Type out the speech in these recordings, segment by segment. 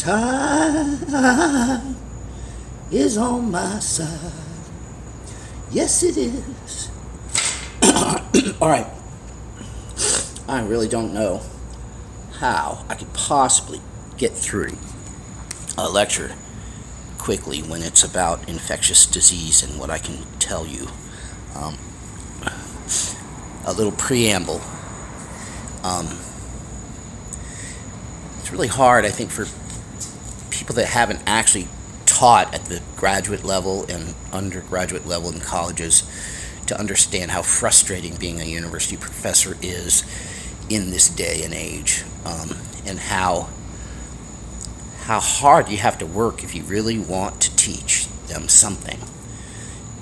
Time is on my side. Yes, it is. All right. I really don't know how I could possibly get through a lecture quickly when it's about infectious disease and what I can tell you. A little preamble. It's really hard, I think, for people that haven't actually taught at the graduate level and undergraduate level in colleges to understand how frustrating being a university professor is in this day and age, and how hard you have to work if you really want to teach them something.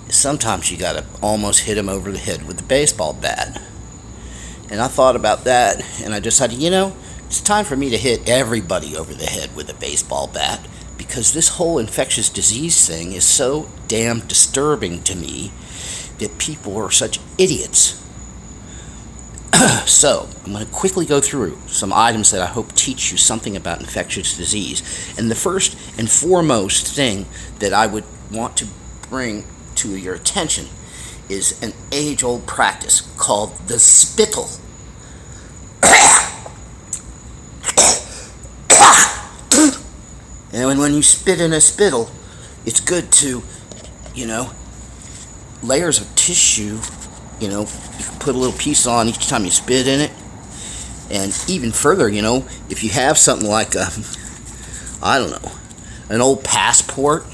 Sometimes you gotta almost hit them over the head with a baseball bat. And I thought about that, and I decided, it's time for me to hit everybody over the head with a baseball bat, because this whole infectious disease thing is so damn disturbing to me that people are such idiots. So, I'm going to quickly go through some items that I hope teach you something about infectious disease. And the first and foremost thing that I would want to bring to your attention is an age-old practice called the spittle. And when you spit in a spittle, it's good to, layers of tissue, you can put a little piece on each time you spit in it. And even further, if you have something like an old passport,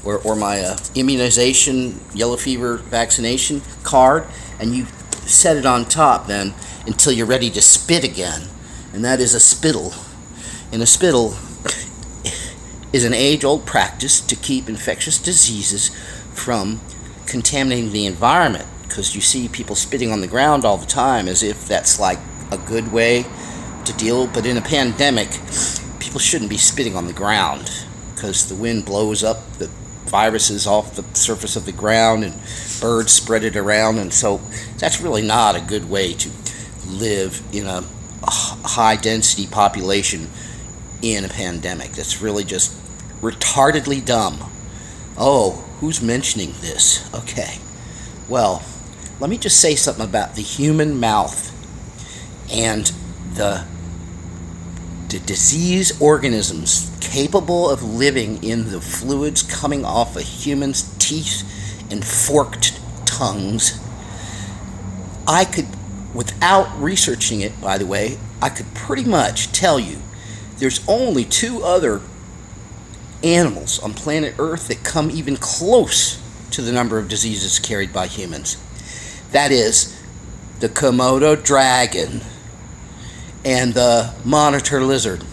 or my immunization, yellow fever vaccination card, and you set it on top then until you're ready to spit again. And that is a spittle. And a spittle is an age-old practice to keep infectious diseases from contaminating the environment, because you see people spitting on the ground all the time as if that's like a good way to deal. But in a pandemic, people shouldn't be spitting on the ground, because the wind blows up the viruses off the surface of the ground and birds spread it around, and so that's really not a good way to live in a high density population in a pandemic. That's really just retardedly dumb. Oh, who's mentioning this? Okay. Well, let me just say something about the human mouth and the disease organisms capable of living in the fluids coming off a human's teeth and forked tongues. I could, without researching it, by the way, I could pretty much tell you there's only two other animals on planet Earth that come even close to the number of diseases carried by humans. That is the Komodo dragon and the monitor lizard.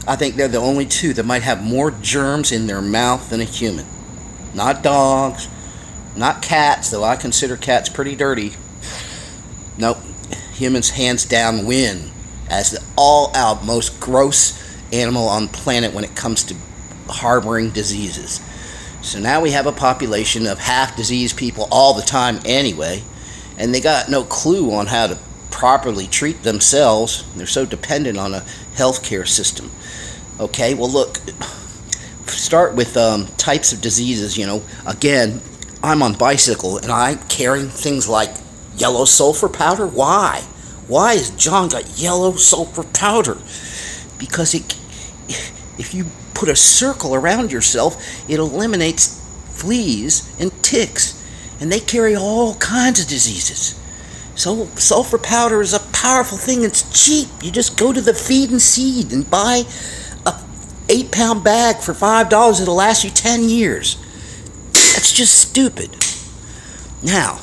I think they're the only two that might have more germs in their mouth than a human. Not dogs, not cats, though I consider cats pretty dirty. Nope, humans hands down win as the all-out most gross animal on the planet when it comes to harboring diseases. So now we have a population of half-diseased people all the time anyway, and they got no clue on how to properly treat themselves. They're so dependent on a healthcare system. Okay, well look, start with types of diseases. Again, I'm on bicycle and I'm carrying things like yellow sulfur powder. Why has John got yellow sulfur powder? Because if you put a circle around yourself, it eliminates fleas and ticks, and they carry all kinds of diseases. So sulfur powder is a powerful thing. It's cheap. You just go to the Feed and Seed and buy a 8-pound bag for $5. It'll last you 10 years. That's just stupid. Now,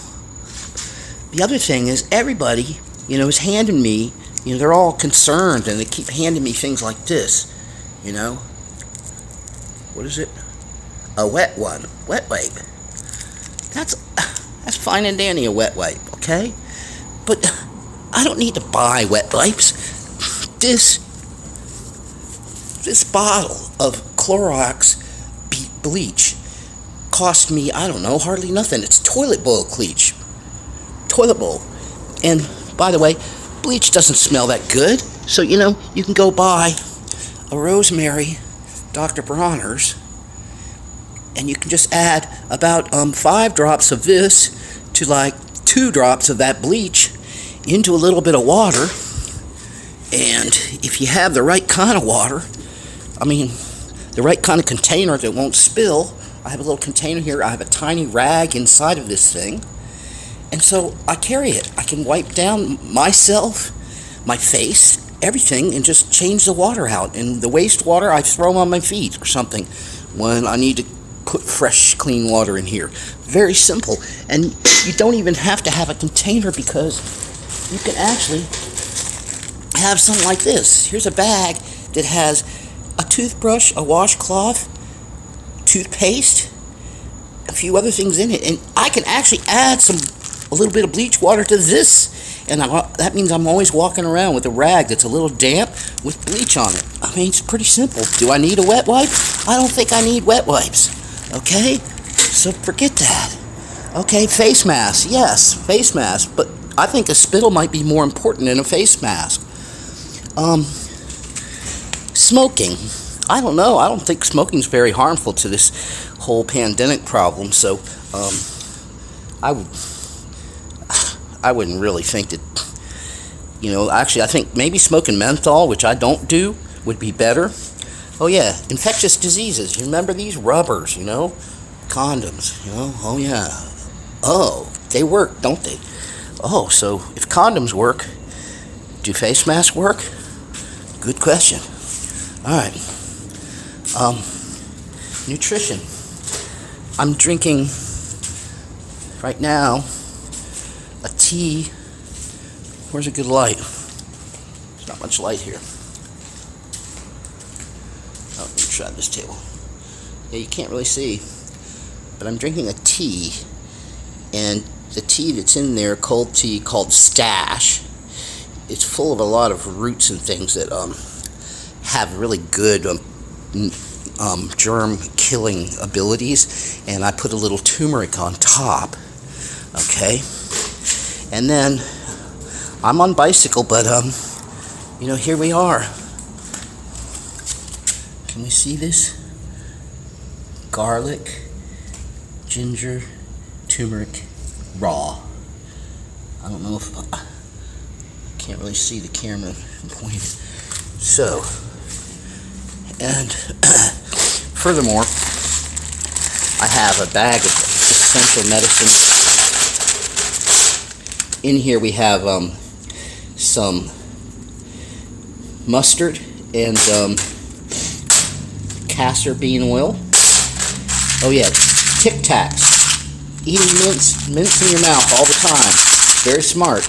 the other thing is everybody, is handing me, they're all concerned and they keep handing me things like this, What is it? A wet one. Wet wipe. That's fine and dandy, a wet wipe, okay? But I don't need to buy wet wipes. This bottle of Clorox bleach cost me, hardly nothing. It's toilet bowl bleach. Toilet bowl. And by the way, bleach doesn't smell that good. So, you can go buy a rosemary Dr. Bronner's, and you can just add about 5 drops of this to like 2 drops of that bleach into a little bit of water. And if you have the right kind of water, I mean, the right kind of container that won't spill, I have a little container here. I have a tiny rag inside of this thing. And so I carry it. I can wipe down myself, my face, everything, and just change the water out. And the wastewater I throw on my feet or something when I need to put fresh, clean water in here. Very simple. And you don't even have to have a container, because you can actually have something like this. Here's a bag that has a toothbrush, a washcloth, toothpaste, a few other things in it, and I can actually add a little bit of bleach water to this, and that means I'm always walking around with a rag that's a little damp with bleach on it. I mean, it's pretty simple. Do I need a wet wipe? I don't think I need wet wipes. Okay, so forget that. Okay, face mask. Yes, face mask, but I think a spittle might be more important than a face mask. Smoking. I don't know. I don't think smoking's very harmful to this whole pandemic problem. So, I wouldn't really think that. Actually, I think maybe smoking menthol, which I don't do, would be better. Oh yeah, infectious diseases. You remember these rubbers? Condoms. Oh yeah. Oh, they work, don't they? Oh, so if condoms work, do face masks work? Good question. All right. Nutrition. I'm drinking right now a tea. Where's a good light? There's not much light here. Oh, let me try this table. Yeah, you can't really see, but I'm drinking a tea, and the tea that's in there, cold tea called Stash, it's full of a lot of roots and things that have really good germ killing abilities, and I put a little turmeric on top. Okay, and then I'm on bicycle, but here we are. Can we see this? Garlic, ginger, turmeric, raw. I don't know if I can't really see the camera point. So, and furthermore, I have a bag of essential medicine. In here we have some mustard and castor bean oil. Oh yeah, Tic Tacs. Eating mints in your mouth all the time. Very smart.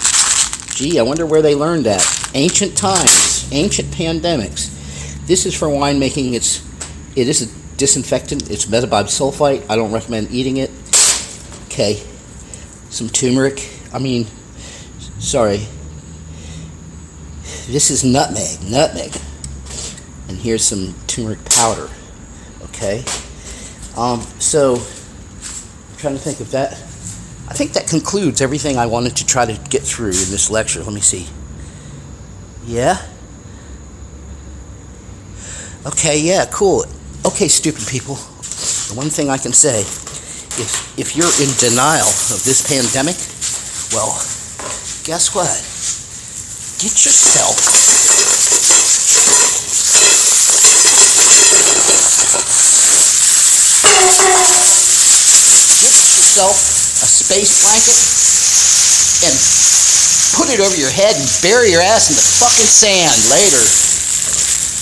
Gee, I wonder where they learned that. Ancient times, ancient pandemics. This is for winemaking. It is a disinfectant. It's metabisulfite. I don't recommend eating it. Okay, some turmeric. Sorry. This is nutmeg. And here's some turmeric powder. Okay. So I'm trying to think of that. I think that concludes everything I wanted to try to get through in this lecture. Let me see. Yeah? Okay, yeah, cool. Okay, stupid people. The one thing I can say is if you're in denial of this pandemic, well, guess what? Get yourself a space blanket and put it over your head and bury your ass in the fucking sand later.